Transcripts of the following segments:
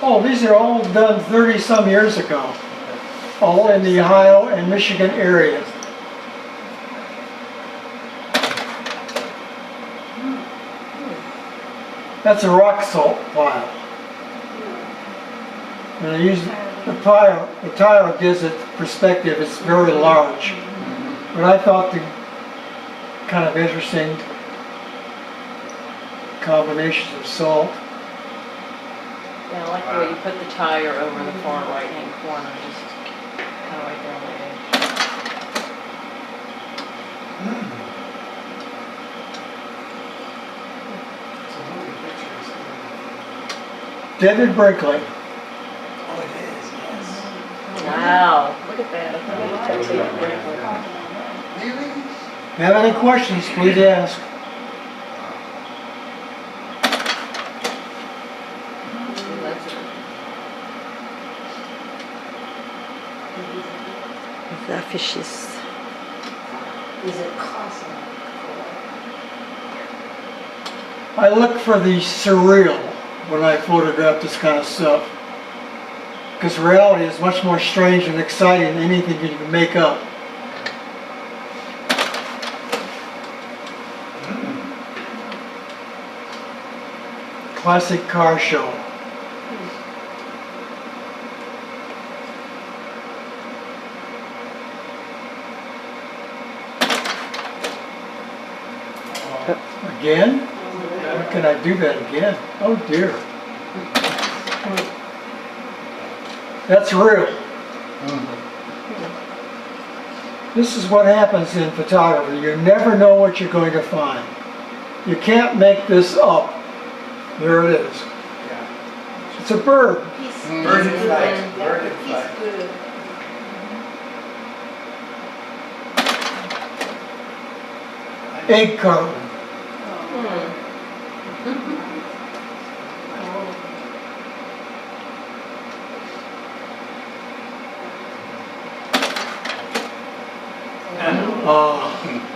Oh, these are all done 30-some years ago. All in the Ohio and Michigan area. That's a rock salt pile. And I use the tile gives it perspective. It's very large. But I thought the kind of interesting combinations of salt. Yeah, I like the way you put the tire over in the far right-hand corner, just kind of right there on the edge. David Brinkley. Oh, it is, yes. Wow, look at that. I thought it was David Brinkley. Really? Have any questions, please ask. The fishes. Is it costly? I look for the surreal when I photograph this kind of stuff. Because reality is much more strange and exciting than anything you can make up. Classic car show. Again? How can I do that again? Oh dear. That's real. This is what happens in photography. You never know what you're going to find. You can't make this up. There it is. It's a bird. Bird in flight. Bird in flight. Egg carving.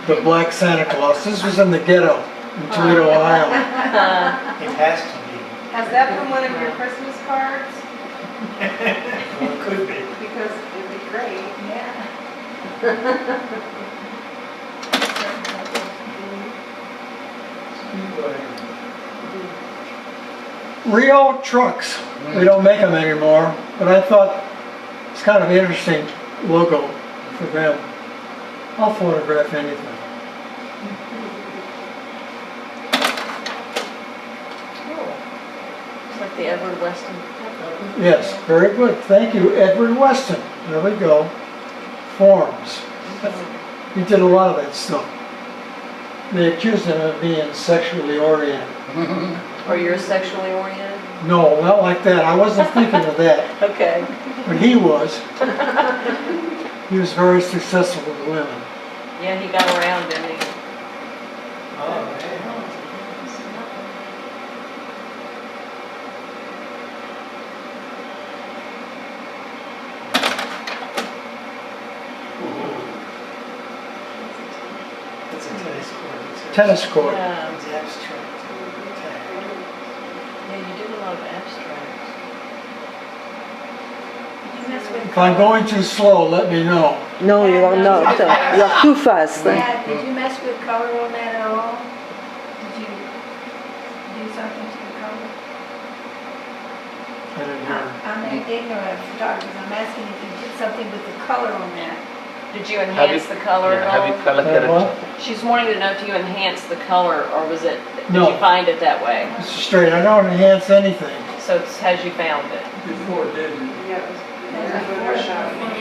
The Black Santa Claus. This was in the ghetto in Toledo, Ohio. It has to be. Has that been one of your Christmas cards? Well, it could be. Because it'd be great, yeah. Rio trucks. They don't make them anymore, but I thought it's kind of an interesting logo for them. I'll photograph anything. It's like the Edward Weston. Yes, very good. Thank you, Edward Weston. There we go. Forms. He did a lot of that stuff. They accused him of being sexually oriented. Or you're sexually oriented? No, not like that. I wasn't thinking of that. Okay. But he was. He was very successful with women. Yeah, he got around, didn't he? Oh, man. That's a tennis court. Tennis court. Yeah. It's abstract. Yeah, you do a lot of abstracts. Did you mess with If I'm going too slow, let me know. No, you are not. You are too fast. Dad, did you mess with color on that at all? Did you do something to the color? I didn't hear. I'm ignorant of photography. I'm asking if you did something with the color on that. Did you enhance the color at Have you all? color What? She's wanting to know if you enhanced the color, or was it, did No. you find it that way? This is straight. I don't enhance anything. So it's as you found it? Before, didn't you?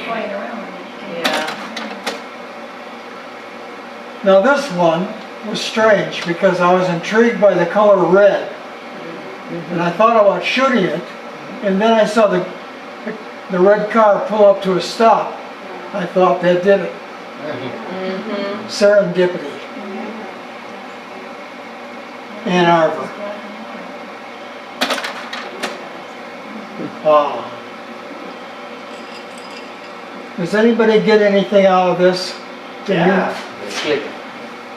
Playing around with it. Yeah. Now this one was strange because I was intrigued by the color red. And I thought about shooting it, and then I saw the red car pull up to a stop. I thought that did it. Serendipity. Ann Arbor. Wow. Does anybody get anything out of this? Can you? Yeah. It's like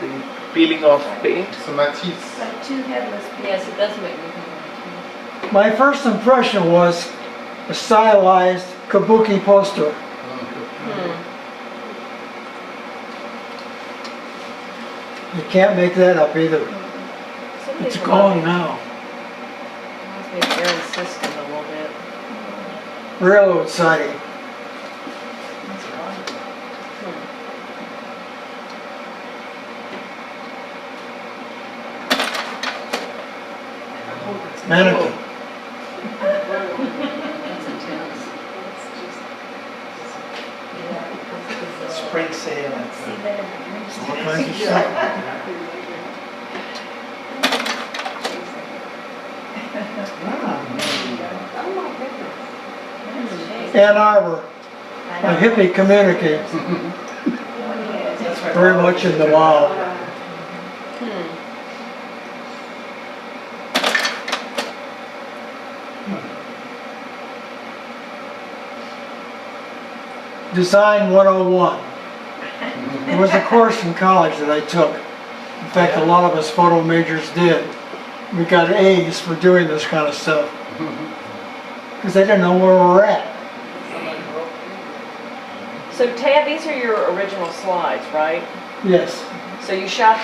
the peeling off paint. So Matisse. Like two headless people. Yes, it does make me think My first impression was a stylized kabuki poster. You can't make that up either. It's gone now. Reminds me of Aaron's system a little bit. Railroad siding. Mannequin. That's intense. Spring sale at See that in the All kinds of stuff. Ann Arbor, a hippie community, That's right. very much in the wow. Design 101. It was a course in college that I took. In fact, a lot of us photo majors did. We got A's for doing this kind of stuff. Because they didn't know where we're at. So Tad, these are your original slides, right? Yes. So you shot,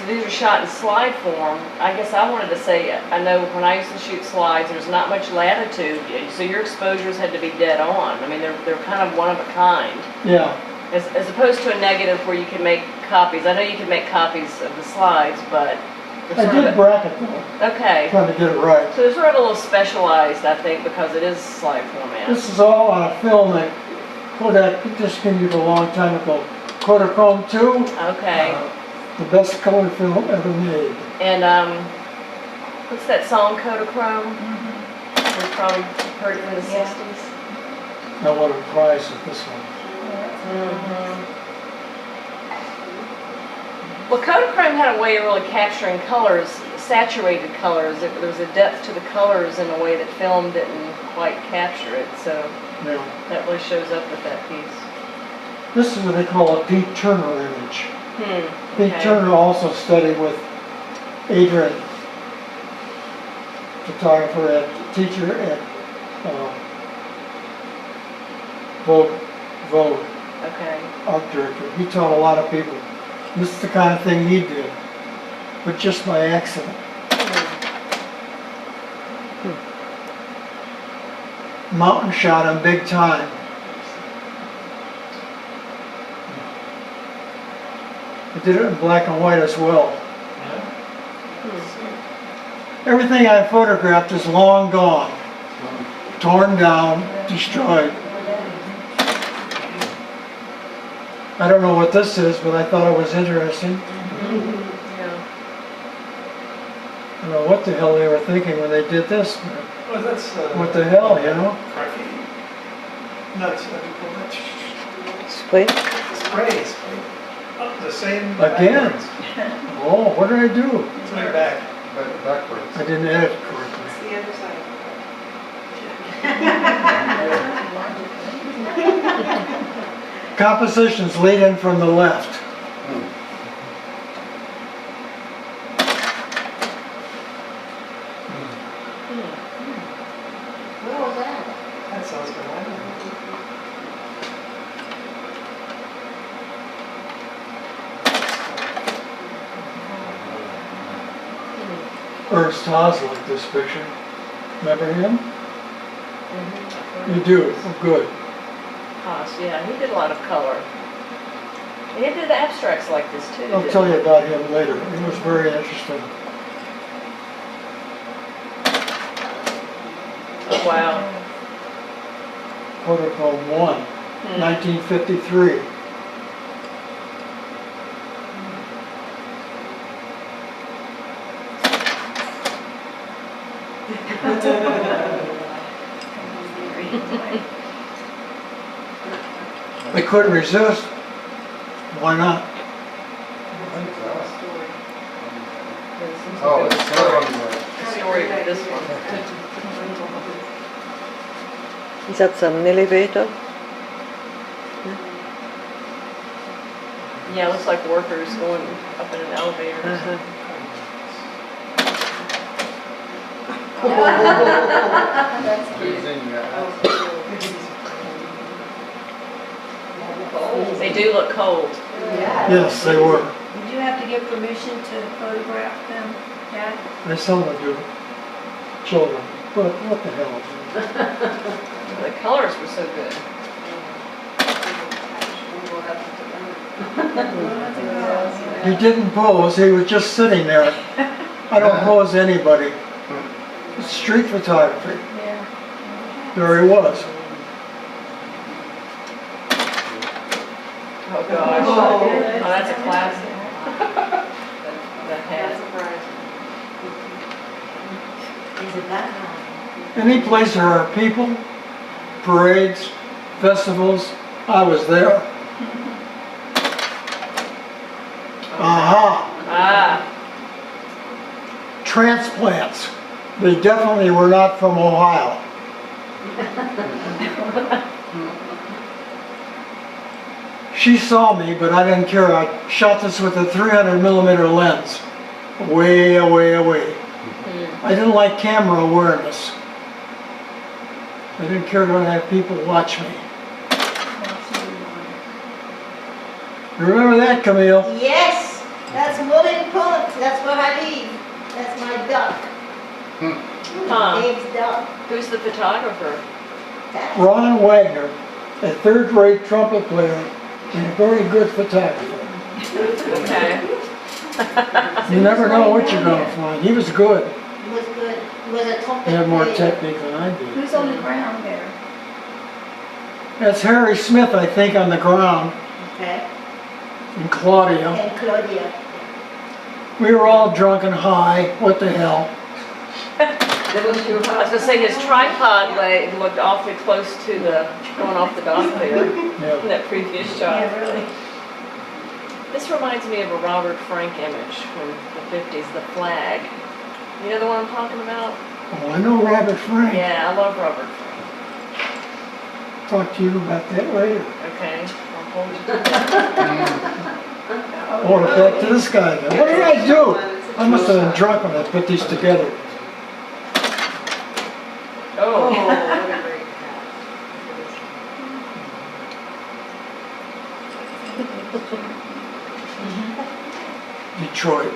these are shot in slide form. I guess I wanted to say, I know when I used to shoot slides, there's not much latitude, so your exposures had to be dead on. I mean, they're kind of one of a kind. Yeah. As opposed to a negative where you can make copies. I know you can make copies of the slides, but they're I sort did of bracket though, okay. trying to get it right. So they're sort of a little specialized, I think, because it is slide format. This is all on a film that Kodak discontinued a long time ago. Kodachrome 2, Okay. the best color film ever made. And what's that song, Kodachrome? We've probably heard it in the Yeah. 60s. I want a prize with this one. Well, Kodachrome had a way of really capturing colors, saturated colors. There was a depth to the colors in a way that film didn't quite capture it, so Yeah. that really shows up with that piece. This is what they call a Pete Turner image. Pete Okay. Turner also studied with Adrian, photographer at teacher at Vogue, Okay. art director. He taught a lot of people. This is the kind of thing he did, but just by accident. Mountain shot on big time. I did it in black and white as well. Everything I photographed is long gone, torn down, destroyed. I don't know what this is, but I thought it was interesting. Yeah. I don't know what the hell they were thinking when they did this. Well, that's, What the hell, you know? graffiti. No, it's, what do you call Spray. that? Spray. Oh, the same. Again? backwards. Oh, what did I do? It's way back. Backwards. I didn't edit correctly. It's the other side. Compositions lead in from the left. What was that? That sounds good. Ernst Haas liked this picture. Remember him? You do? Oh, good. Haas, yeah, he did a lot of color. He did abstracts like this too. I'll didn't tell he? you about him later. He was very interesting. Oh, wow. Kodachrome 1, 1953. They couldn't resist. Why not? Oh, it's not on The story with this one. Is that an elevator? Yeah, it looks like workers going up in an elevator. Uh-huh. That's cute. Teasing, yeah. They do look cold. Yes, they were. Did you have to give permission to photograph them, Dad? They seldom do. Children. But what the hell? The colors were so good. He didn't pose, he was just sitting there. I don't pose anybody. It's street photography. Yeah. There he was. Oh gosh. Oh, Oh, that's a classic. The hat. Is it that Any place there are people, parades, festivals, I was there. Aha! Ah, Transplants. They definitely were not from Ohio. She saw me, but I didn't care. I shot this with a 300mm lens. Way away away. I didn't like camera awareness. I didn't care to have people watch me. You remember that, Camille? Yes, that's wooden pullet, that's what I leave. That's my duck, huh. Dave's duck. Who's the photographer? That's Ron Wagner, a third-rate trumpet player and a very good photographer. Okay. You never know what you're going to find. He was good. He was good, he was a trumpet He had more player. technique than I did. Who's on the ground there? That's Harry Smith, I think, on the ground, Okay, and Claudia. and Claudia. We were all drunk and high. What the hell? I was gonna say his tripod leg looked awfully close to the, going off the dock there in Yeah. that previous shot. Yeah, really. This reminds me of a Robert Frank image from the 50s, the flag. You know the one I'm talking about? Oh, I know Robert Frank. Yeah, I love Robert Frank. Talk to you about that later. Okay, I'll hold you to that. Oh, back to this guy again. What did I do? I must have been drunk when I put these together. Oh, what a great Detroit.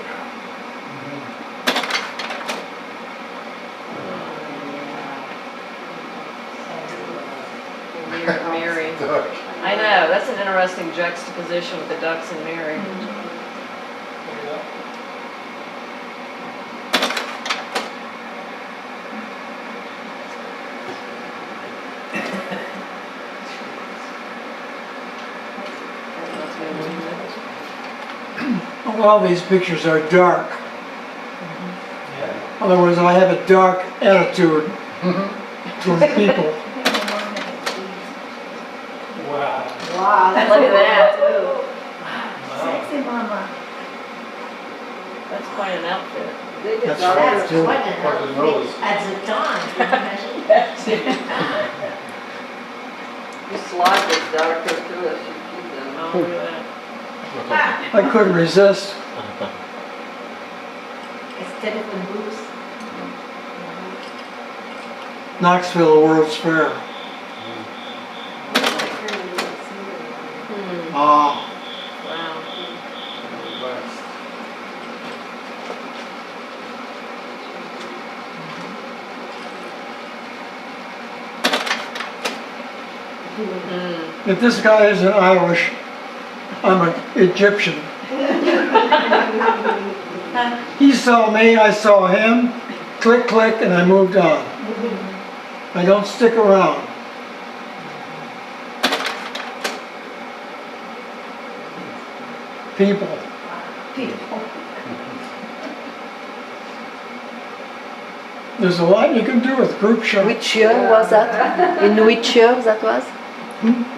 Mary. Duck. I know, that's an interesting juxtaposition with the ducks and Mary. All these pictures are dark. Otherwise, I have a dark attitude toward people. Wow, that's Look at that. sexy mama. That's quite an outfit. That's That's right. quite an Quite the nose. outfit at the time. You slide this darker to us, you keep them. Oh, look at that. I couldn't resist. It's telephone booths. Knoxville World's Fair. Ah, Wow. if this guy isn't Irish, I'm an Egyptian. He saw me, I saw him, click, click, and I moved on. I don't stick around. People. There's a lot you can do with group shots. Which year was that? In which year that was?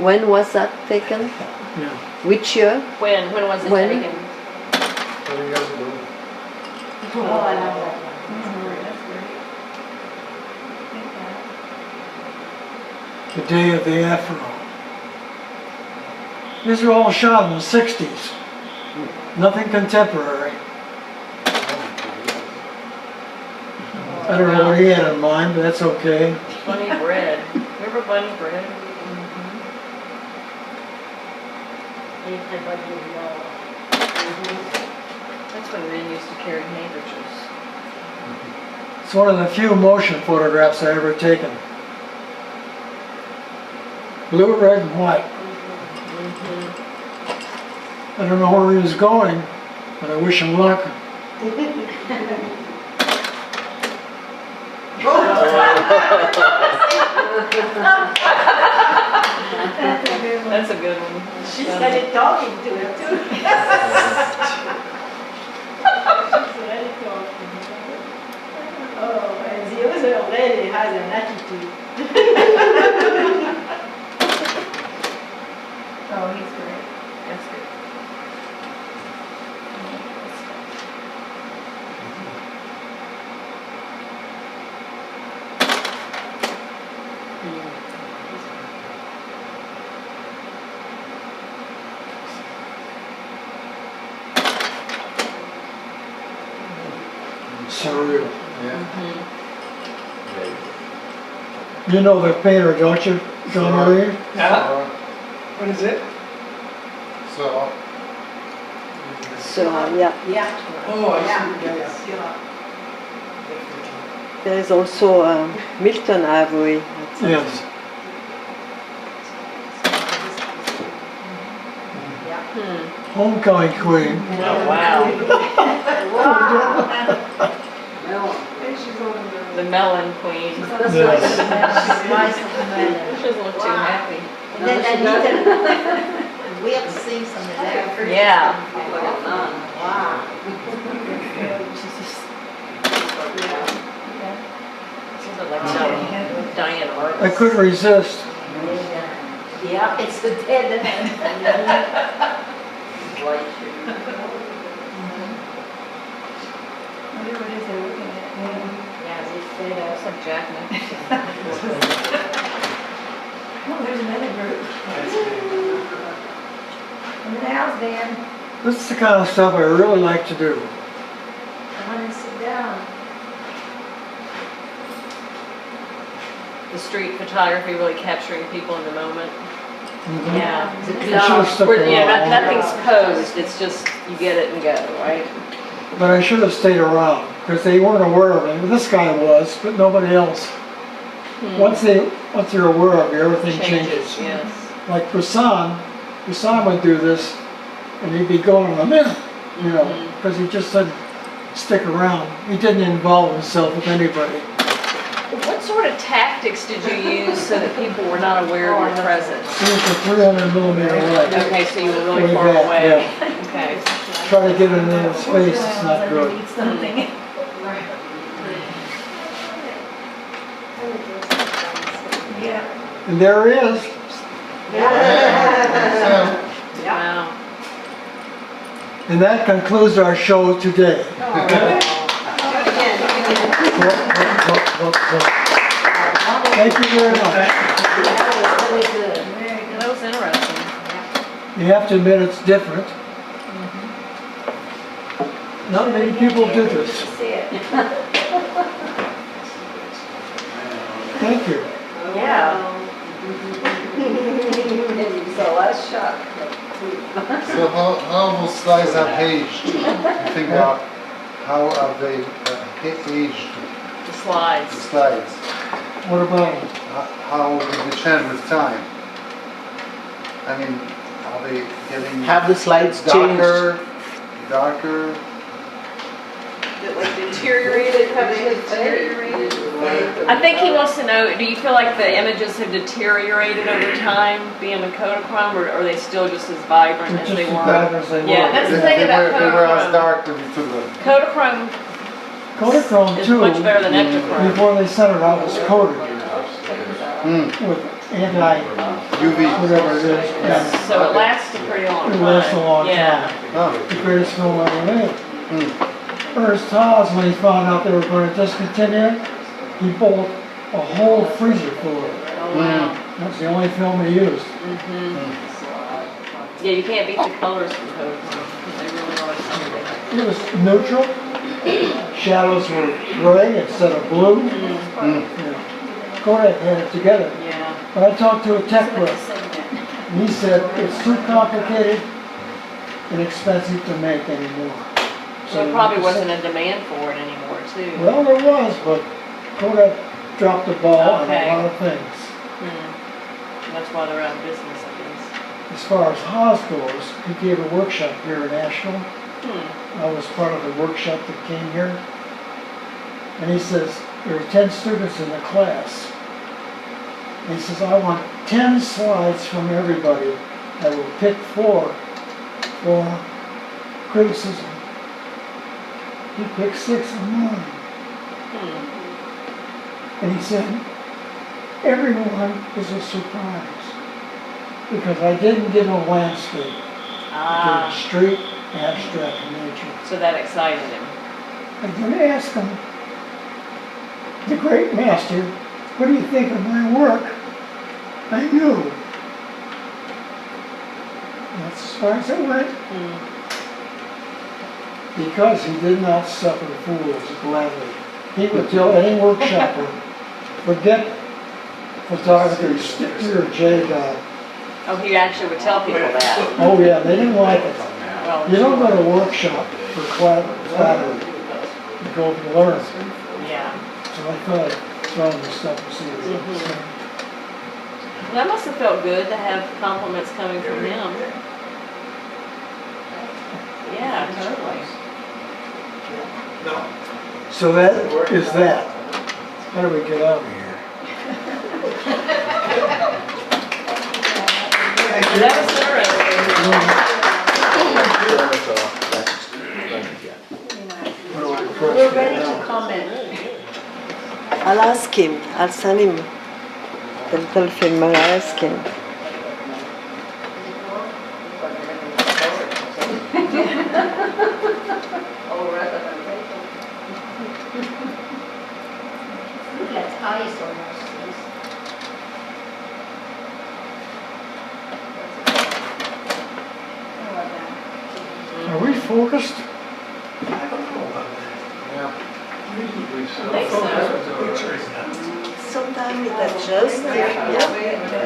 When was that taken? Yeah. Which year? When was it When? taken? 20 years ago. Oh, I love that one. The day of the Afro. These are all shot in the 60s. Nothing contemporary. I don't know what he had in mind, but that's okay. Bunny bread. Remember bunny bread? That's when men used to carry handkerchiefs. It's one of the few motion photographs I ever taken. Blue, red, and white. I don't know where he was going, but I wish him luck. That's a good one. She started talking to him too. She started talking. Oh, and he was already has an attitude. Oh, he's great. That's good. Surreal. Yeah. You know the painter, don't you, John Marie? Yeah, what is it? So, So, yeah. Yeah. Oh, I Yeah. see, yeah. Yeah. There is also Milton Avery. Yes. Homecoming Queen. Oh, wow. Melon. The melon queen. Yes. She doesn't look too happy. And then Anita, we have to sing some of that. Yeah. Like a nun. Wow. She looked like Diane Arbus. I couldn't resist. Yeah, it's the dead end. Light shoe. What is it looking at? Yeah, it's like Jack Nicholson. Oh, there's another group. In the house, Dan. This is the kind of stuff I really like to do. Come on and sit down. The street photography really capturing people in the moment. Mhm. Yeah. I should've stuck Where, yeah, around. nothing's posed, it's just, you get it and go, right? But I should have stayed around because they weren't aware of it. This guy was, but nobody else. Once you're aware of it, everything changes. Yes. Like Poussin would do this, and he'd be going in a minute, you know, because he just didn't stick around. He didn't involve himself with anybody. What sort of tactics did you use so that people were not aware of your presence? It was a 300 millimeter light. Okay, so you were really Way far back, away. Okay. Try to get it in his face, it's not good. Eat something. Yeah. And there he is. Wow. And that concludes our show today. Thank you very much. That was interesting. You have to admit it's different. Not many people do this. Thank you. Yeah. It's the last shot. so how those slides are aged? You think about how are they aged, The the slides. slides? What about them? How did they change with time? I mean, are they getting Have the slides changed? darker? Like deteriorated, have they deteriorated? I think he wants to know, do you feel like the images have deteriorated over time being in Kodachrome, or are they still just as vibrant They're as just they as were? bad as they Yeah, were. that's the thing they about were as Kodachrome. dark when you took them. Kodachrome Kodachrome is too, much better than Ektachrome. before they sent it out, was coated with UV. whatever it is. Yeah. So it lasts a pretty long time. It lasts a long Yeah. Oh. The greatest film ever made. Ernst Haas, when he found out they were going to discontinue it, he bought a whole freezer full of it. Oh, wow. That's the only film he used. Yeah, you can't beat the colors from Kodachrome. They really are something. It was neutral, shadows were gray instead of blue. Kodak had it together. Yeah. But I talked to a tech rep, and he said it's too complicated and expensive to make anymore. So there probably wasn't a demand for it anymore, too. Well, there was, but Kodak dropped the ball on Okay. a lot of things. That's why they're out of business, I guess. As far as Haas goes, he gave a workshop here in Asheville. I was part of the workshop that came here. And he says, there were 10 students in the class. And he says, I want 10 slides from everybody. I will pick 4 for criticism. He picked 6 of mine. And he said, everyone is a surprise. Because I didn't give a landscape. I gave a street, abstract nature. So that excited him. I didn't ask him, the great master, what do you think of my work? I knew. That's as far as it went. Because he did not suffer fools gladly. He would tell any workshopper, forget photography, stick to your J-dot. Oh, he actually would tell people that. Oh yeah, they didn't like it. Well, You don't go to a workshop for flattery. You go to learn. yeah. So I thought I'd throw in the stuff to see what he would say. Well, that must have felt good to have compliments coming from him. Yeah, totally. So that is that. How do we get out of here? That was interesting. We're ready to comment. I'll ask him. I'll send him the little film. I'll ask him. That's highest almost. Are we focused? Sometimes it adjusts. There you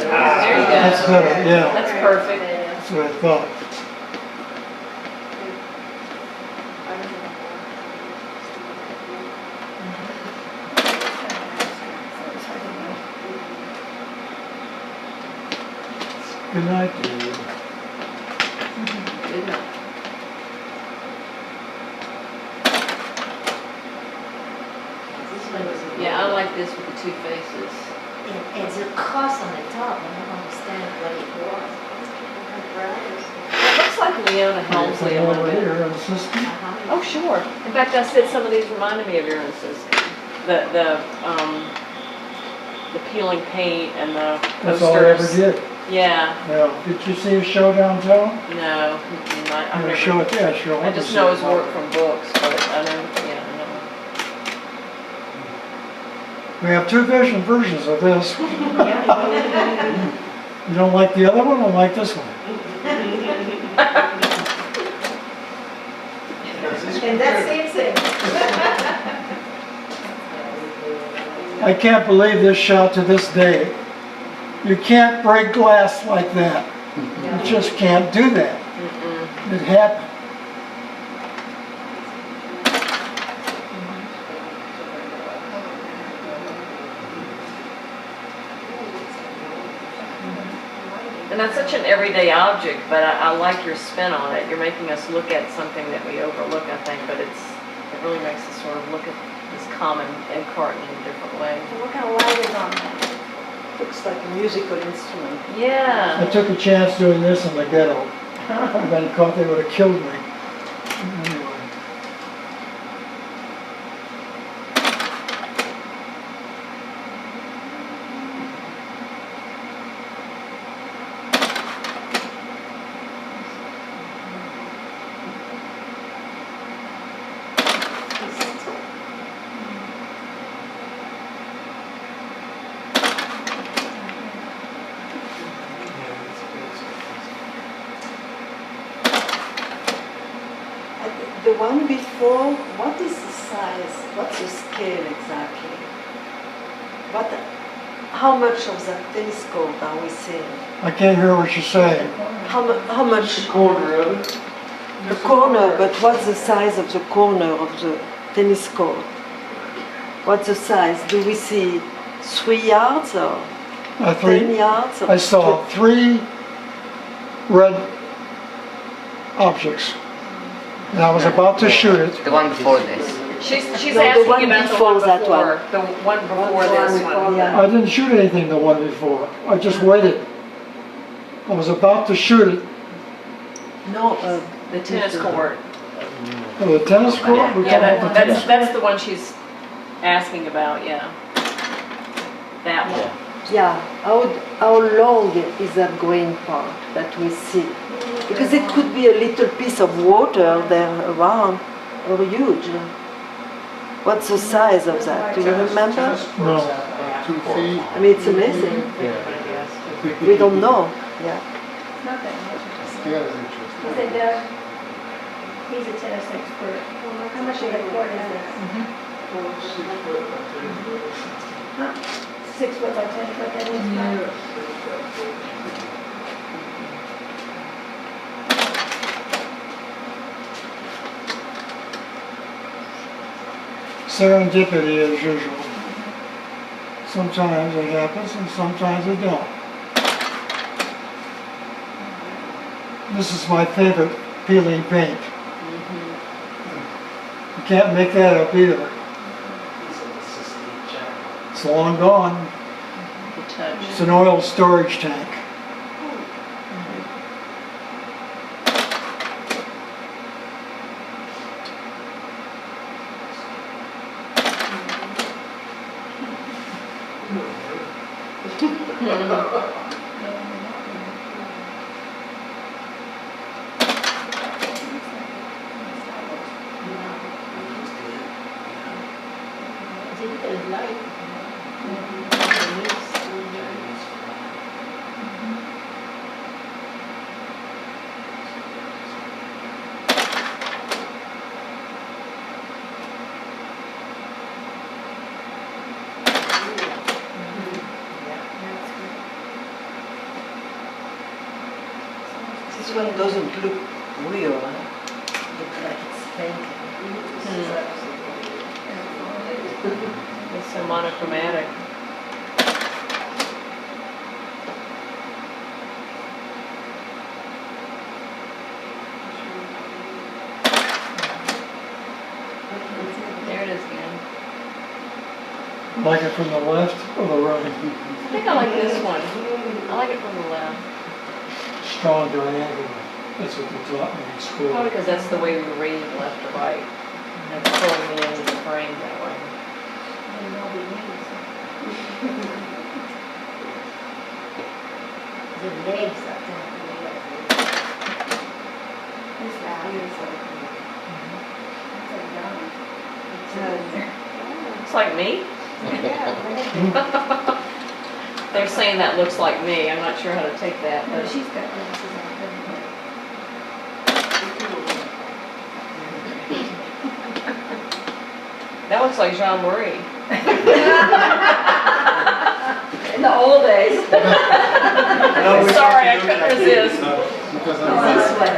That's go. better, yeah. That's perfect. That's what I thought. Good night, Dave. Good night. Yeah, I like this with the 2 faces. And it's a cross on the top, I don't understand what it was. It looks like Leona Helmsley a Come little over bit. here, assistant. Oh, sure. In fact, I said some of these reminded me of your Ernst. The peeling paint and the That's all I ever posters. did. Yeah, Yeah. Did you see his show downtown? no, I'm I gonna show it, yeah, sure. I just know his work from books, but I know, yeah, I know. We have 2 versions of this. You don't like the other one, I like this one. And that's it. I can't believe this shot to this day. You can't break glass like that. You just can't do that. It happened. And that's such an everyday object, but I like your spin on it. You're making us look at something that we overlook, I think, but it really makes us sort of look at this common incarnate in a different way. What kind of light is on that? Looks like a musical instrument. Yeah. I took a chance doing this in the ghetto. If I'd been caught, they would have killed me. Anyway. The one before, what is the size? What's the scale exactly? How much of that tennis court are we seeing? I can't hear what you're saying. How much? Corner of it. The corner, but what's the size of the corner of the tennis court? What's the size? Do we see 3 yards or 10 yards? Or I saw 3 red objects. And I was about to shoot it. The one before this. She's No, the asking one about the before one that before, the one before this one. Yeah. I didn't shoot anything the one before. I just waited. I was about to shoot it. No, The tennis court. Oh, the tennis court? We're Yeah, talking about the tennis that's the one she's asking about, yeah. That one. yeah. How long is that green part that we see? Because it could be a little piece of water there around, or huge. What's the size of that? Do you remember? No. 2 feet. I mean, it's amazing. We don't know. Yeah. It's not that much. Yeah, it's He interesting. said, Doug, he's a tennis expert. How much of the court is this? 6 foot by 10 foot, that is fine. Serendipity as usual. Sometimes it happens and sometimes it don't. This is my favorite peeling paint. You can't make that up either. It's long gone. The touch. It's an oil storage tank. This one doesn't look real. Huh? Looks like it's painted. It's so monochromatic. There it is again. Like it from the left or the right? I think I like this one. I like it from the left. Strong diagonal. That's what they taught me in school. Probably because that's the way we read left to right. And it's pulling me into the frame that way. The legs up there. It's beautiful. Looks like me? Yeah. They're saying that looks like me. I'm not sure how to take that, No, but she's got glasses on. that looks like Jean-Marie. In the old days. Sorry, I couldn't resist. Because Oh, I'm this one.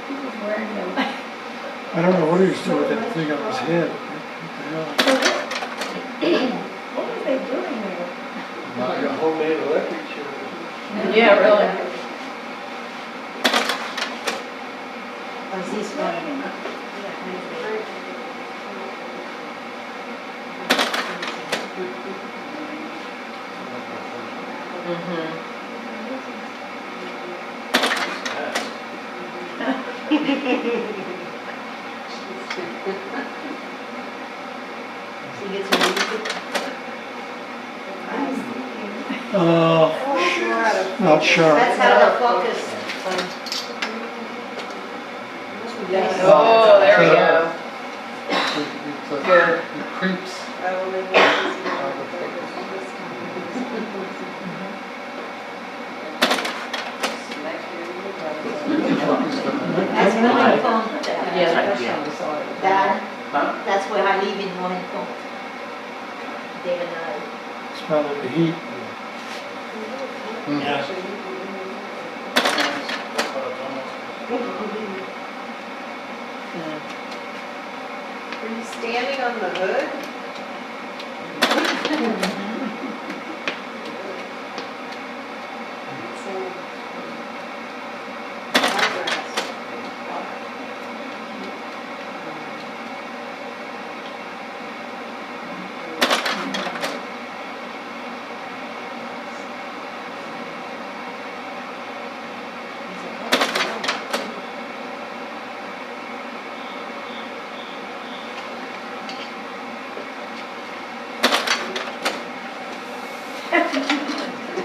He was wearing them. I don't know what he was doing with that thing on his head. What the hell? What was they doing there? not your Homemade electric chair. Yeah, really. Was this one? Mm-hmm. She gets her music. Not sure. That's how the focus. Oh, there we go. Good. It creeps. That's really fun. Dad, Huh? that's where I live in Wellington. Dave and I. It's probably the heat. Yeah. Were you standing on the hood?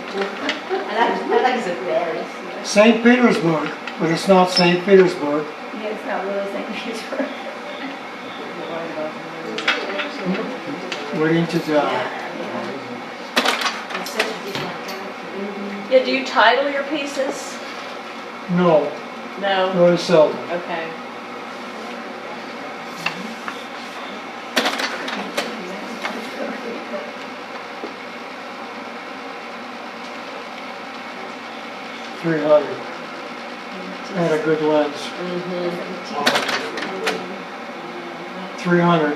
I like the berries. St. Petersburg, but it's not St. Petersburg. Yeah, it's not really St. Petersburg. Waiting to die. It's such a different country. Yeah, do you title your pieces? No, No? very seldom. Okay. $300. Had a good lens. Mm-hmm. $300.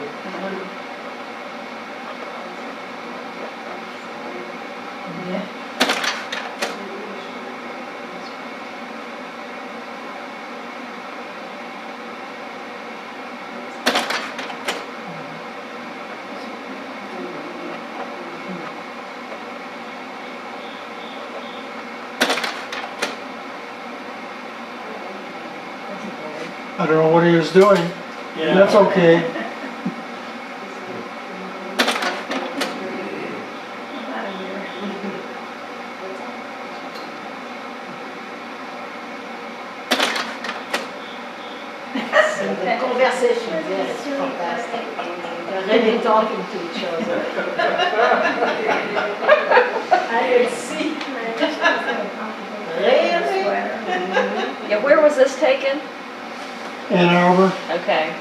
I don't know what he was doing. That's okay. The conversation there is fantastic. They're really talking to each other. I could see. Really? Yeah, where was this taken? Ann Arbor. Okay.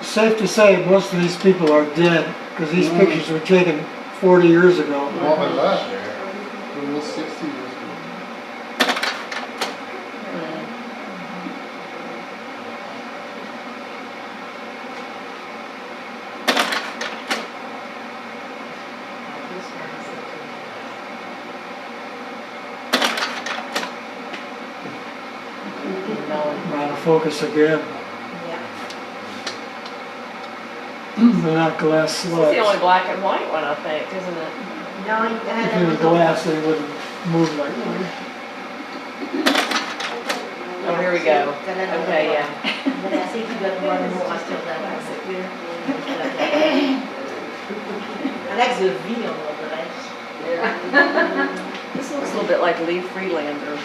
Safe to say most of these people are dead because these pictures were taken 40 years ago. More than that. Almost 60 years ago. Out of focus again. They're not glass This is the only slides. black and white one, I think, isn't it? No, it If had they a were little. glass, they wouldn't move like that. Oh, here we go. Okay, yeah. But I think you got one more after that. I like the V on the dress. This looks a little bit like Lee Freelander.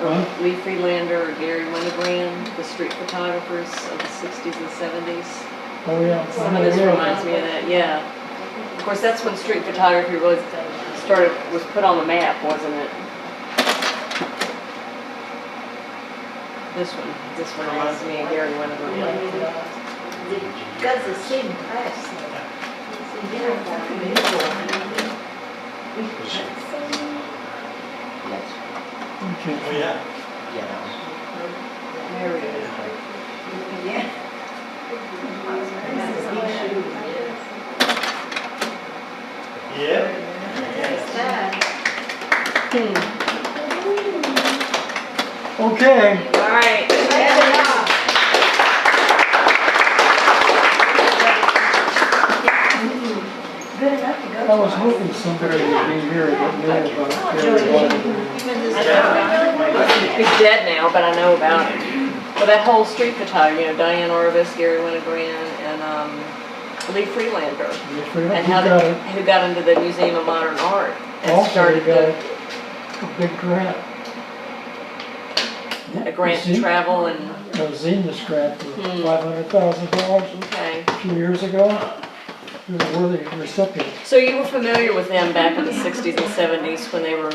Huh? Lee Freelander or Gary Winogrand, the street photographers of the 60s and 70s. Oh, yeah. Some of this reminds me of that, yeah. Of course, that's when street photography was put on the map, wasn't it? This one reminds me of Gary Winogrand. They got the same dress. It's uniform. Okay. There we go. Yeah. Okay. All right. Good enough to go. I was hoping somebody would be here that knew about Gary Winogrand. He's dead now, but I know about him. Well, that whole street photography, Diane Orvis, Gary Winogrand, and Lee Freelander. And how who got into the Museum of Modern Art and Also, started he got a big grant. a grant to travel and, A Zenus grant for $500,000 okay. a few years ago. he was a worthy recipient. So you were familiar with them back in the 60s and 70s when they were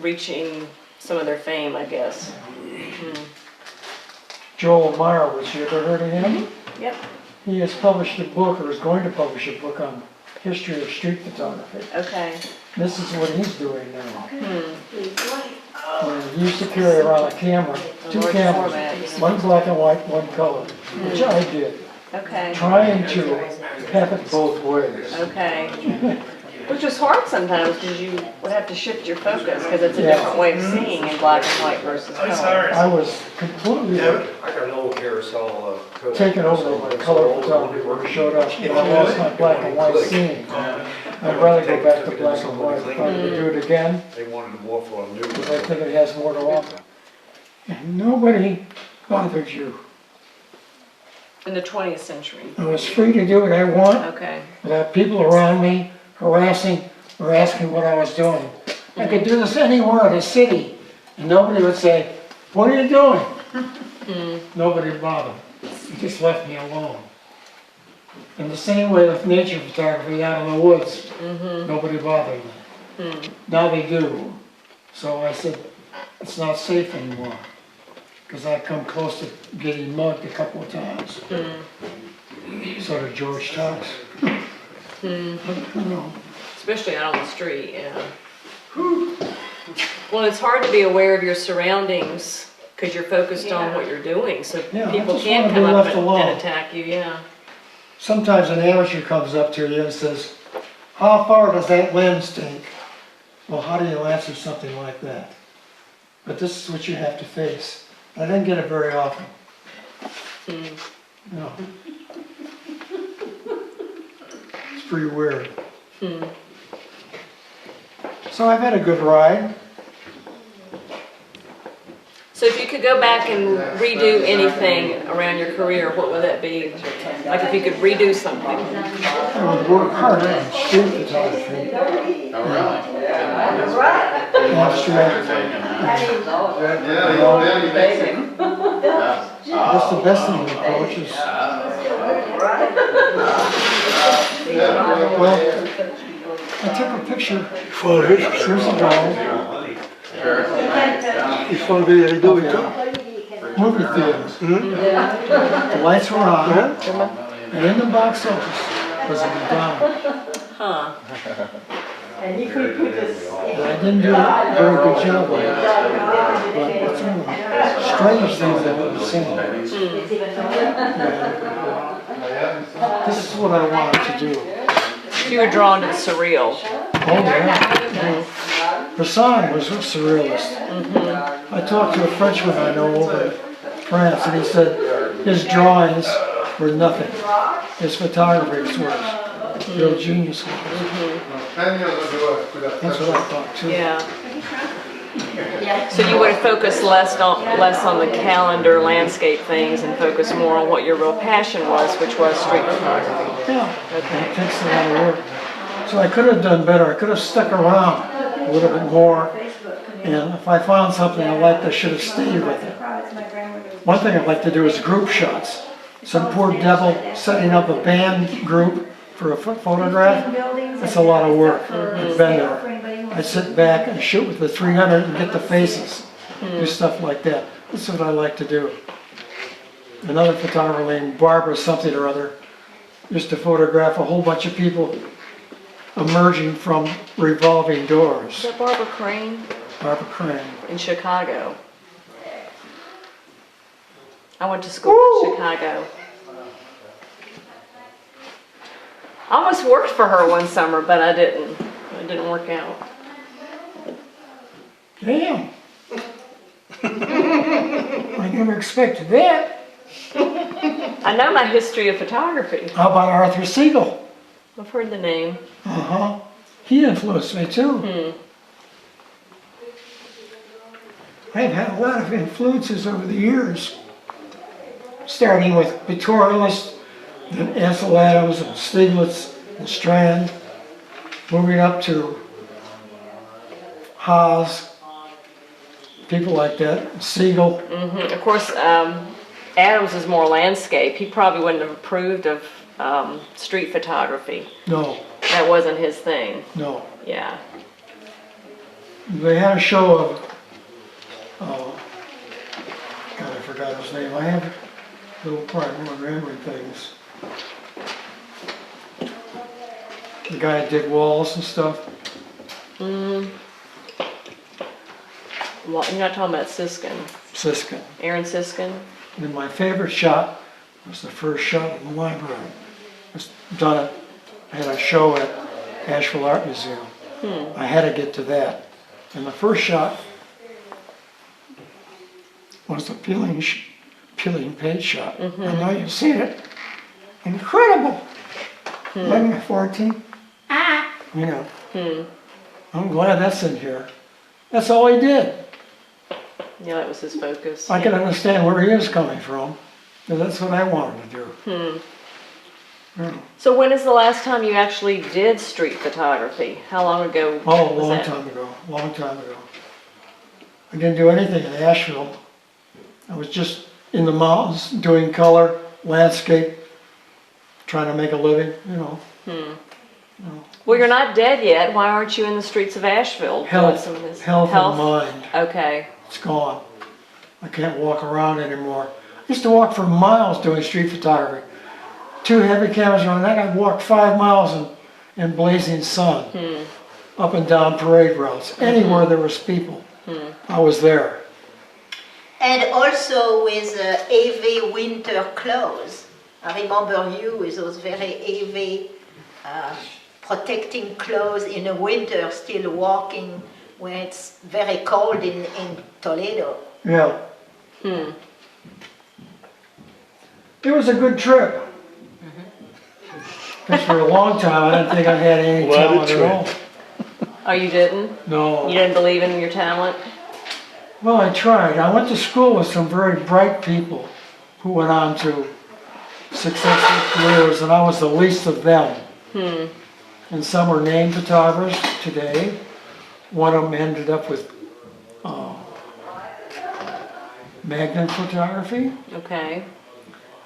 reaching some of their fame, I guess. Joel Meyerowitz, you ever heard of him? Yep. He has published a book, or is going to publish a book on history of street photography. Okay. This is what he's doing now. He used to carry around a camera, two large cameras, format. one black and white, one color, which I did, Okay. trying to have it both ways. Okay. Which was hard sometimes because you would have to shift your focus because it's a different way of seeing in black and white versus color. I was completely I got an old carousel Kodak. taken over by color photography when it showed up. And I lost my black and white seeing. I'd rather go back to black and white. If I could do it again, They wanted more for a new because I think it has more to offer. And nobody bothered you. In the 20th century. I was free to do what I want, Okay. without people around me harassing or asking what I was doing. I could do this anywhere in the city, and nobody would say, "What are you doing?" Nobody bothered. They just left me alone. And the same way with nature photography out in the woods, nobody bothered me. Now they do. So I said, it's not safe anymore, because I've come close to getting mugged a couple of times. So did George Thomas. Especially out on the street, yeah. Well, it's hard to be aware of your surroundings because you're focused on what you're doing, so Yeah, I people just can wanna come be up left and alone. attack you, yeah. Sometimes an amateur comes up to you and says, "How far does that lens take?" Well, how do you answer something like that? But this is what you have to face. I didn't get it very often. No. It's pretty weird. So I've had a good ride. So if you could go back and redo anything around your career, what would that be? Like if you could redo something. I would work harder on street photography. Abstract. That's the best thing to approach is. Well, I took a picture 4 years ago. Ils font des rideaux et tout. Movie theaters. The lights were on, and in the box office was a Madonna. Huh. And he could put this. And I didn't do a very good job of it. But it's one of the strange things I've ever seen. This is what I wanted to do. You were drawn to the surreal. Oh, yeah. Bresson was a surrealist. I talked to a Frenchman I know over in France, and he said his drawings were nothing. His photography was real genius. That's what I thought too. Yeah. So you would have focused less on the calendar landscape things and focus more on what your real passion was, which was street photography. Yeah, Okay. it takes a lot of work. So I could have done better. I could have stuck around a little bit more. And if I found something I liked, I should have stayed with it. One thing I'd like to do is group shots. Some poor devil setting up a band group for a photograph. That's a lot of work. I've been there. I sit back and shoot with the 300 and get the faces. Do stuff like that. That's what I like to do. Another photographer named Barbara something or other used to photograph a whole bunch of people emerging from revolving Is doors. that Barbara Crane Barbara Crane. in Chicago? I went to school in Chicago. I almost worked for her one summer, but I didn't. It didn't work out. Damn. I never expected that. I know my history of photography. How about Arthur Siegel? I've heard the name. Uh-huh. He influenced me too. I've had a lot of influences over the years. Starting with pictorialists, then Ansel Adams and Stieglitz and Strand. Moving up to Haas, people like that, Siegel. Of course, Adams is more landscape. He probably wouldn't have approved of street photography. No, That wasn't his thing. no. Yeah. They had a show of, God, I forgot his name. I have a little part of remembering things. The guy that did walls and stuff. Well, you're not talking about Siskin. Siskin. Aaron Siskin? And my favorite shot was the first shot in the library. It was done had a show at Asheville Art Museum. I had to get to that. And the first shot was the peeling paint shot. I know you've seen it. Incredible. 11 or 14. You know. I'm glad that's in here. That's all he did. Yeah, that was his focus. I can understand where he is coming from, because that's what I wanted to do. Yeah. So when is the last time you actually did street photography? How long ago Oh, a was long that? time ago, long time ago. I didn't do anything in Asheville. I was just in the mountains doing color, landscape, trying to make a living, you know. Well, you're not dead yet. Why aren't you in the streets of Asheville? doing Health, some of this? health and mind, Okay. it's gone. I can't walk around anymore. I used to walk for miles doing street photography. 2 heavy cameras on that, I'd walk 5 miles in blazing sun, up and down parade routes. Anywhere there was people, I was there. And also with heavy winter clothes. I remember you with those very heavy protecting clothes in the winter, still walking when it's very cold in Toledo. Yeah. It was a good trip. Because for a long time, I didn't think I had any What a talent at trip. all. Oh, you didn't? No. You didn't believe in your talent? Well, I tried. I went to school with some very bright people who went on to successful careers, and I was the least of them. And some are named photographers today. One of them ended up with Magnum Photography. Okay.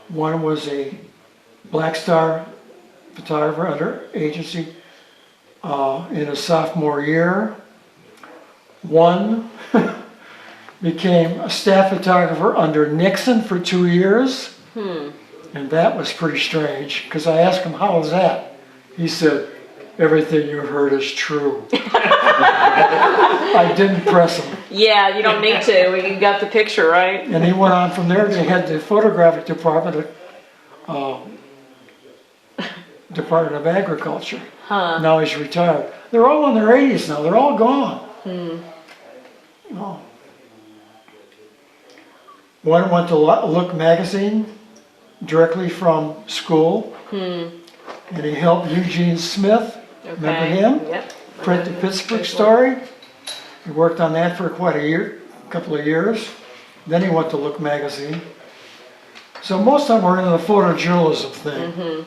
One was a Black Star photographer under agency in his sophomore year. One became a staff photographer under Nixon for 2 years. And that was pretty strange, because I asked him, how was that? He said, everything you heard is true. I didn't press him. Yeah, you don't need to. You got the picture, right? And he went on from there to head the photographic department at Department of Agriculture. Now he's retired. They're all in their 80s now. They're all gone. Oh. One went to Look magazine directly from school. And he helped Eugene Smith, remember him? Yep. Print the Pittsburgh Story. He worked on that for quite a couple of years. Then he went to Look magazine. So most of them were into the photojournalism thing.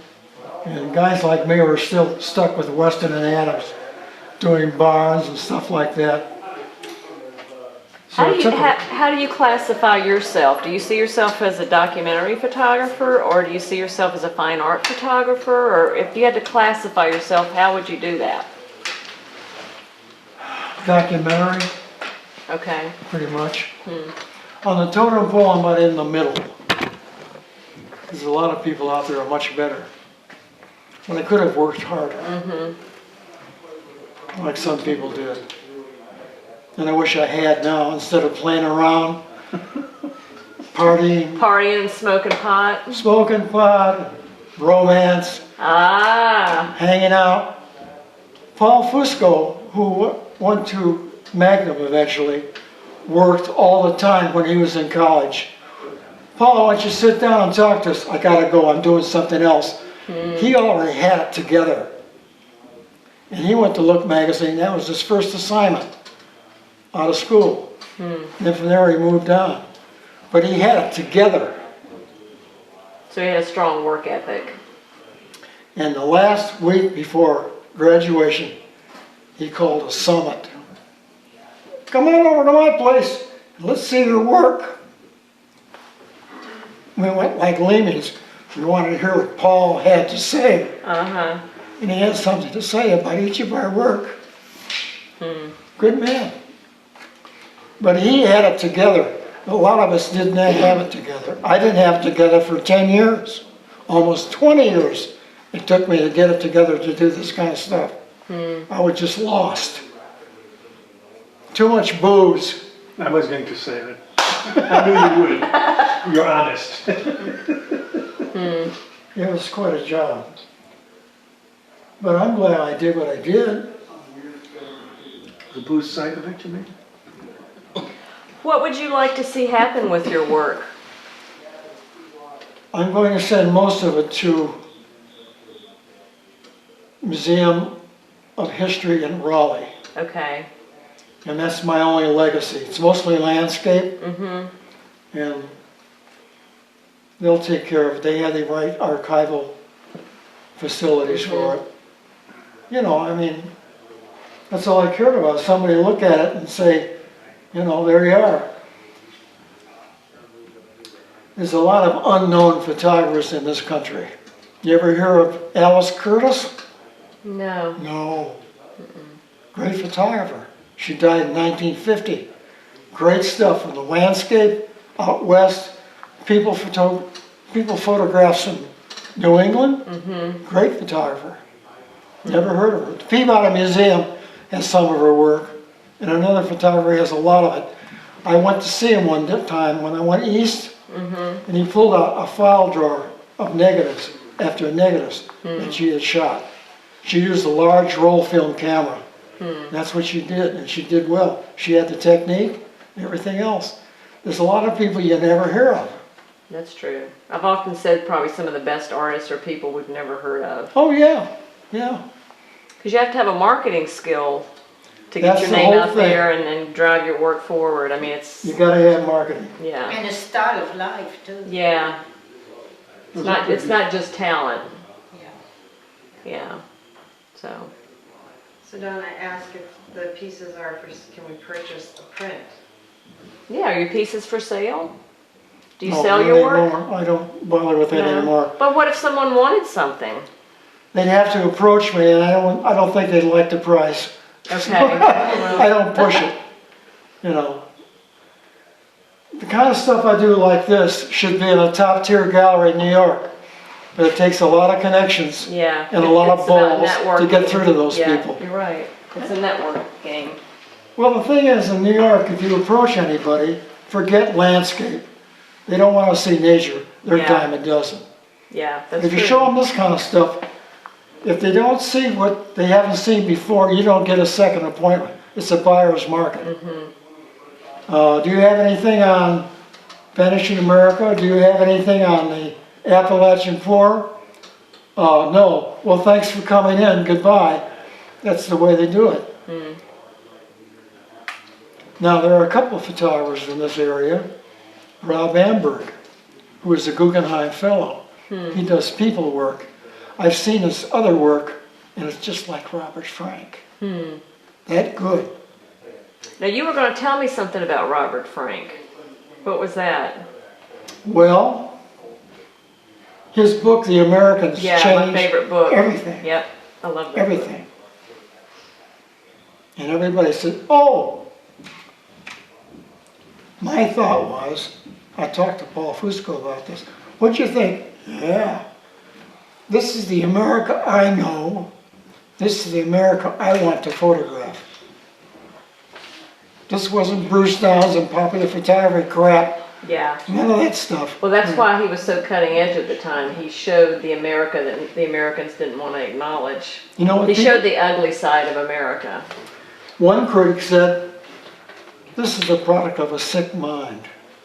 And guys like me were still stuck with Weston and Adams, doing barns and stuff like that. So How do you classify yourself? Do you see yourself as a documentary photographer, or do you see yourself as a fine art photographer? Or if you had to classify yourself, how would you do that? Documentary, Okay. pretty much. On the totem pole, I'm about in the middle. There's a lot of people out there who are much better. And I could have worked harder, like some people did. And I wish I had now, instead of playing around, partying, Partying and smoking pot. smoking pot, romance, hanging out. Paul Fusco, who went to Magnum eventually, worked all the time when he was in college. Paul, why don't you sit down and talk to us? I gotta go, I'm doing something else. He already had it together. And he went to Look magazine, that was his first assignment out of school. Then from there he moved on. But he had it together. So he had a strong work ethic. And the last week before graduation, he called a summit. Come on over to my place, and let's see your work. We went like lemmings. We wanted to hear what Paul had to say, Uh-huh. and he had something to say about each of our work. Good man. But he had it together. A lot of us did not have it together. I didn't have it together for 10 years, almost 20 years. It took me to get it together to do this kind of stuff. I was just lost. Too much booze. I was going to say that. I knew you would. You're honest. It was quite a job. But I'm glad I did what I did. The booze side of it, you mean? What would you like to see happen with your work? I'm going to send most of it to Museum of History in Raleigh. Okay. And that's my only legacy. It's mostly landscape. And they'll take care of it. They have the right archival facilities for it. You know, I mean, that's all I cared about. Somebody look at it and say, you know, there you are. There's a lot of unknown photographers in this country. You ever hear of Alice Curtis? No. No. Great photographer. She died in 1950. Great stuff from the landscape out west. People photographs from New England. Great photographer. Never heard of her. The Peabody Museum has some of her work, and another photographer has a lot of it. I went to see him one time when I went east, and he pulled out a file drawer of negatives after negatives that she had shot. She used a large roll film camera. That's what she did, and she did well. She had the technique and everything else. There's a lot of people you never hear of. That's true. I've often said probably some of the best artists are people we've never heard of. Oh yeah, yeah. Because you have to have a marketing skill to get That's your the name whole out there and drive your work forward. I mean, it's, You gotta have marketing. yeah. And a style of life too. Yeah. It's not just talent. Yeah. So. So Donna asked if the pieces are for, can we purchase a print? Yeah, are your pieces for sale? Do you No, sell not your work? anymore. I don't bother with that No. anymore. But what if someone wanted something? They'd have to approach me, and I don't think they'd like the price. Okay. I don't push it, you know. The kind of stuff I do like this should be in a top-tier gallery in New York, but it takes a lot of connections Yeah. and a lot of It's about balls to get through to those Yeah, people. you're right. It's a network game. Well, the thing is, in New York, if you approach anybody, forget landscape. They don't want to see nature. They're Yeah. dime a dozen. Yeah, that's If you true. show them this kind of stuff, if they don't see what they haven't seen before, you don't get a second appointment. It's a buyer's market. Do you have anything on Vanishing America? Do you have anything on the Appalachian Poor? No. Well, thanks for coming in. Goodbye. That's the way they do it. Now, there are a couple of photographers in this area. Rob Amberg, who is a Guggenheim Fellow. He does people work. I've seen his other work, and it's just like Robert Frank. That good. Now, you were going to tell me something about Robert Frank. What was that? Well, his book, The Americans, Yeah, changed my favorite book. everything. Yep, I love that. Everything. And everybody said, oh! My thought was, I talked to Paul Fusco about this. What'd you think? Yeah. This is the America I know. This is the America I want to photograph. This wasn't Bruce Downs and popular photography crap. Yeah. None of that stuff. Well, that's why he was so cutting edge at the time. He showed the America that the Americans didn't want to acknowledge. You know what He people- showed the ugly side of America. One critic said, this is a product of a sick mind.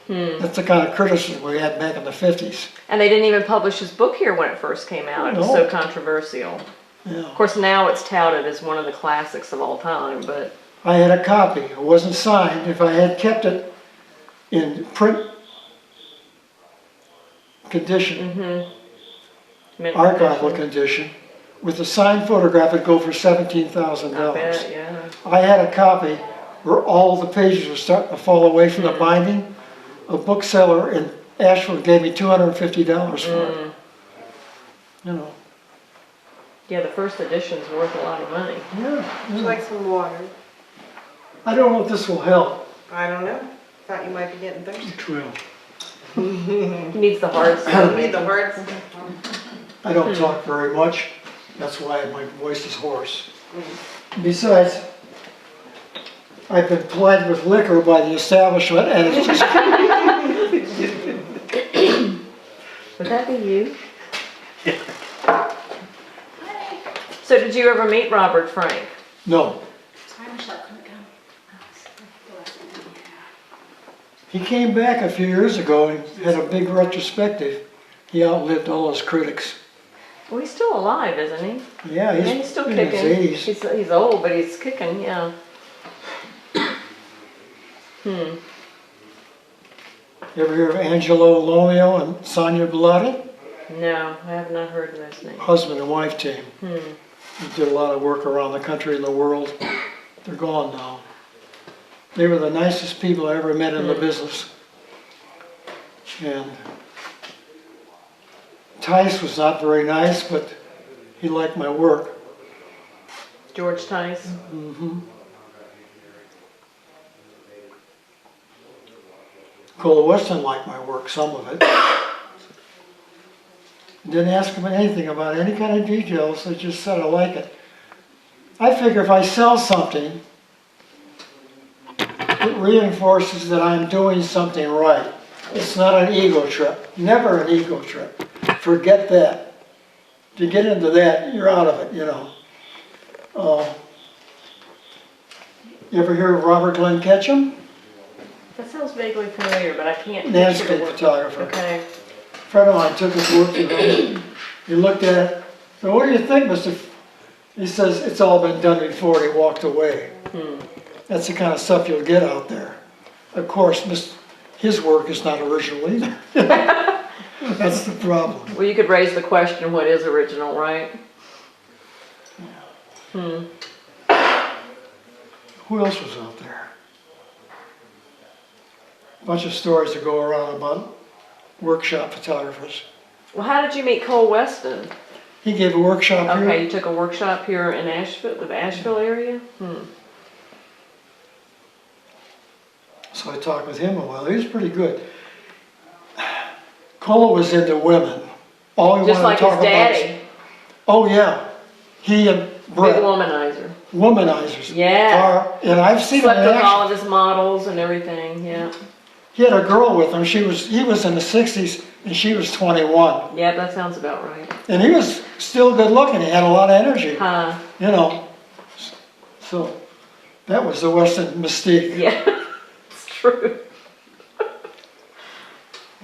That's the kind of criticism we had back in the 50s. And they didn't even publish his book here when it first came out. It was No. so controversial. Yeah. Of course, now it's touted as one of the classics of all time, but I had a copy. It wasn't signed. If I had kept it in print condition, archival condition, with a signed photograph, it'd go for $17,000. I bet, yeah. I had a copy where all the pages were starting to fall away from the binding. A bookseller in Asheville gave me $250 for it. you know. Yeah, the first edition's worth a lot of money. Yeah. Would you like some water? I don't know if this will help. I don't know. Thought you might be getting thirsty. It will. He needs the hard You stuff. need the hearts? I don't talk very much. That's why my voice is hoarse. Besides, I've been plied with liquor by the establishment, and it's just Would that be you? So did you ever meet Robert Frank? no. He came back a few years ago and had a big retrospective. He outlived all his critics. Well, he's still alive, isn't he? Yeah, Yeah, he's still in kicking. his 80s. He's old, but he's kicking, yeah. You ever hear of Angelo Lomeo and Sonia Bellotti? No, I have not heard of those names. Husband and wife team. They did a lot of work around the country and the world. They're gone now. They were the nicest people I ever met in the business. And Tice was not very nice, but he liked my work. George Tice. Cola Weston liked my work, some of it. Didn't ask him anything about any kind of details, I just said I like it. I figure if I sell something, it reinforces that I'm doing something right. It's not an ego trip, never an ego trip. Forget that. If you get into that, you're out of it, you know. You ever hear of Robert Glenn Ketchum? That sounds vaguely familiar, but I can't picture Landscape the work. photographer. Okay. A friend of mine took his work to him. He looked at it. So what do you think, Mr. He says, it's all been done before, and he walked away. That's the kind of stuff you'll get out there. Of course, his work is not original either. That's the problem. Well, you could raise the question, what is original, right? Who else was out there? A bunch of stories that go around about workshop photographers. Well, how did you meet Cole Weston? He gave a workshop here. Okay, you took a workshop here in Asheville, the Asheville area? So I talked with him a while. He was pretty good. Cole was into women. All he Just wanted like to talk his about daddy. oh yeah, he and Big Brett, womanizer. womanizers. Yeah. And I've seen him Slept in with action. all of his models and everything, yeah. He had a girl with him. He was in the 60s and she was 21. Yeah, that sounds about right. And he was still good looking. He had a lot of energy. Huh. You know. So that was the Weston mystique. Yeah, it's true.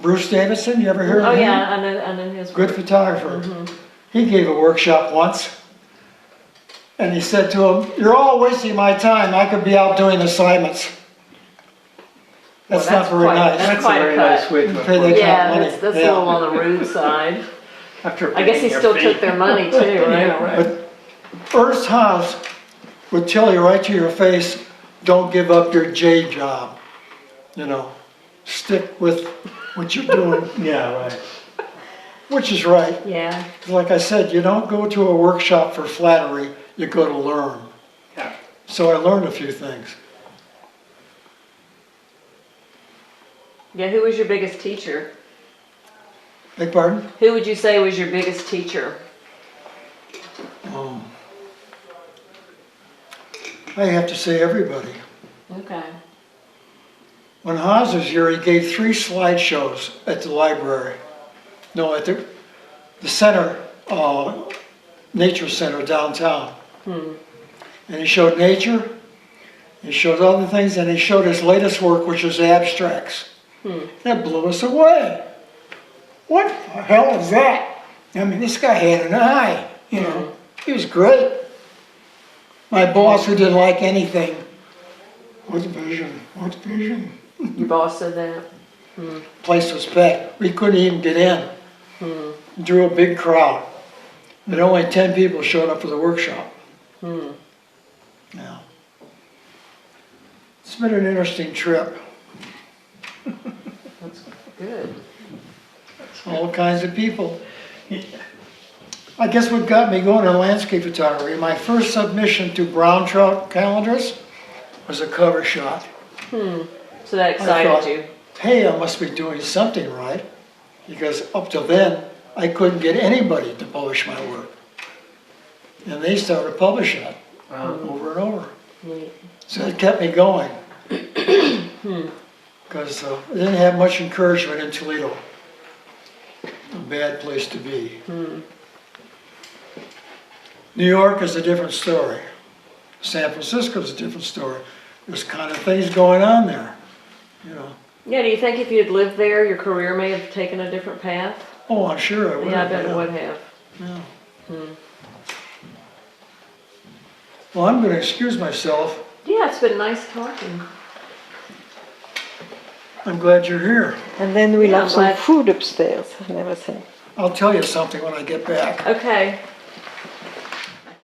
Bruce Davidson, you ever hear of Oh him? yeah, I know his Good work. photographer. He gave a workshop once, and he said to him, "You're all wasting my time. I could be out doing assignments." That's Well, not very quite- nice. That's a quite a very cut. nice way to Pay approach the it. Yeah, money. that's a Yeah. little on the rude side. After I guess he paying still your took fee. their money too, right? Yeah, right. But Ernst Haas would tell you right to your face, "Don't give up your J job. You know, stick with what you're doing," Yeah, right. which is right. Yeah. Like I said, you don't go to a workshop for flattery, you go to learn. Yeah. So I learned a few things. Yeah, who was your biggest teacher? Beg pardon? Who would you say was your biggest teacher? I have to say everybody. Okay. When Haas was here, he gave 3 slideshows at the library. No, at the center, nature center downtown. And he showed nature, he showed other things, and he showed his latest work, which was abstracts. That blew us away. What the hell is that? I mean, this guy had an eye, you know. He was great. My boss, who didn't like anything, what vision, what vision. Your boss said that? Place was packed. We couldn't even get in. Drew a big crowd. But only 10 people showed up for the workshop. Yeah. It's been an interesting trip. That's good. All kinds of people. I guess what got me going in landscape photography, my first submission to brown trout calendars was a cover shot. So that I thought, excited you. hey, I must be doing something right, because up till then, I couldn't get anybody to publish my work. And they started publishing it over and over. So it kept me going. Because I didn't have much encouragement in Toledo. A bad place to be. New York is a different story. San Francisco is a different story. There's kind of things going on there, you know. Yeah, do you think if you'd lived there, your career may have taken a different path? Oh, I'm sure I would. Yeah, I bet it would have. Yeah. Well, I'm going to excuse myself. Yeah, it's been nice talking. I'm glad you're here. And then we'll Yeah, have I'm some glad- food upstairs and everything. I'll tell you something when I get back. Okay.